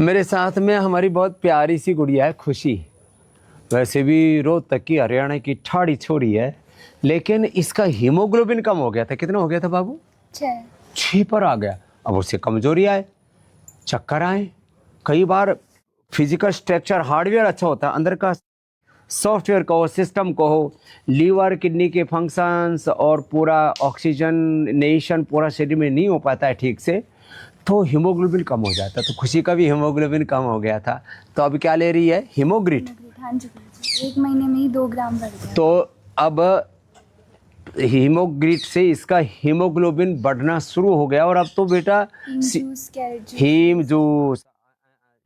मेरे साथ में हमारी बहुत प्यारी सी गुड़िया है खुशी। वैसे भी रोहतक की हरियाणा की ठाड़ी छोरी है, लेकिन इसका हीमोग्लोबिन कम हो गया था। कितना हो गया था बाबू? 6 पर आ गया। अब उससे कमजोरी आए, चक्कर आए, कई बार फिजिकल स्ट्रक्चर हार्डवेयर अच्छा होता है, अंदर का सॉफ्टवेयर कहो, सिस्टम कहो, लीवर किडनी के फंक्शंस और पूरा ऑक्सीजनेशन पूरा शरीर में नहीं हो पाता है ठीक से, तो हीमोग्लोबिन कम हो जाता है। तो खुशी का भी हीमोग्लोबिन कम हो गया था। तो अब क्या ले रही है? हीमोग्रिट। हाँ जी, 1 महीने में ही 2 ग्राम बढ़ गया। तो अब हीमोग्रिट से इसका हीमोग्लोबिन बढ़ना शुरू हो गया। और अब तो बेटा हीम जूस,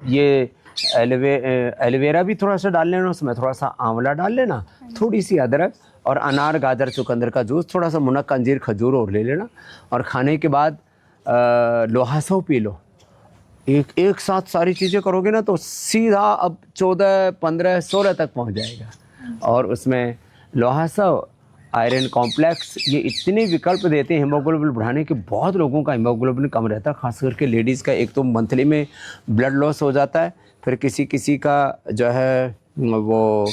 ये एलोवेरा भी थोड़ा सा डाल लेना, उसमें थोड़ा सा आंवला डाल लेना, थोड़ी सी अदरक और अनार गाजर चुकंदर का जूस, थोड़ा सा मुनक्का अंजीर खजूर और ले लेना। और खाने के बाद लोहासो पी लो। एक साथ सारी चीज़ें करोगे ना तो सीधा अब 14, 15, 16 तक पहुंच जाएगा। और उसमें लोहासो, आयरन कॉम्प्लेक्स, ये इतने विकल्प देते हैं हीमोग्लोबिन बढ़ाने के। बहुत लोगों का हीमोग्लोबिन कम रहता है, खास करके लेडीज़ का। एक तो मंथली में ब्लड लॉस हो जाता है, फिर किसी किसी का जो है वो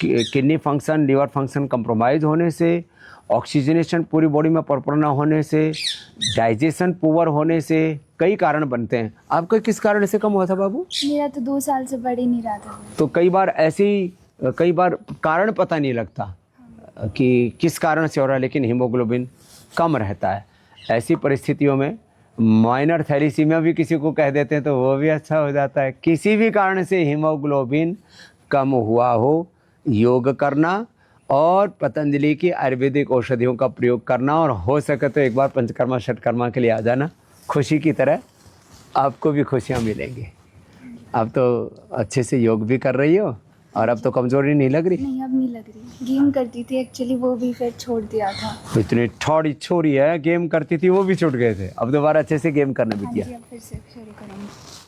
kidney function, liver function compromise होने से, ऑक्सीजनेशन पूरी बॉडी में प्रॉपर ना होने से, डाइजेशन पुअर होने से, कई कारण बनते हैं। आपका किस कारण से कम हुआ था बाबू? मेरा तो 2 साल से बढ़ ही नहीं रहा था। तो कई बार कारण पता नहीं लगता कि किस कारण से हो रहा है, लेकिन हीमोग्लोबिन कम रहता है। ऐसी परिस्थितियों में माइनर थैलीसीमिया भी किसी को कह देते हैं तो वो भी अच्छा हो जाता है। किसी भी कारण से हीमोग्लोबिन कम हुआ हो, योग करना और पतंजलि की आयुर्वेदिक औषधियों का प्रयोग करना, और हो सके तो एक बार पंचकर्मा षटकर्मा के लिए आ जाना। खुशी की तरह आपको भी खुशियाँ मिलेंगी। अब तो अच्छे से योग भी कर रही हो और अब तो कमजोरी नहीं लग रही? नहीं, अब नहीं लग रही। गेम करती थी एक्चुअली, वो भी फिर छोड़ दिया था। तो इतनी ठाड़ी छोरी है, गेम करती थी वो भी छूट गए थे, अब दोबारा अच्छे से गेम करना भी हाँ किया। जी, अब फिर से शुरू करेंगे।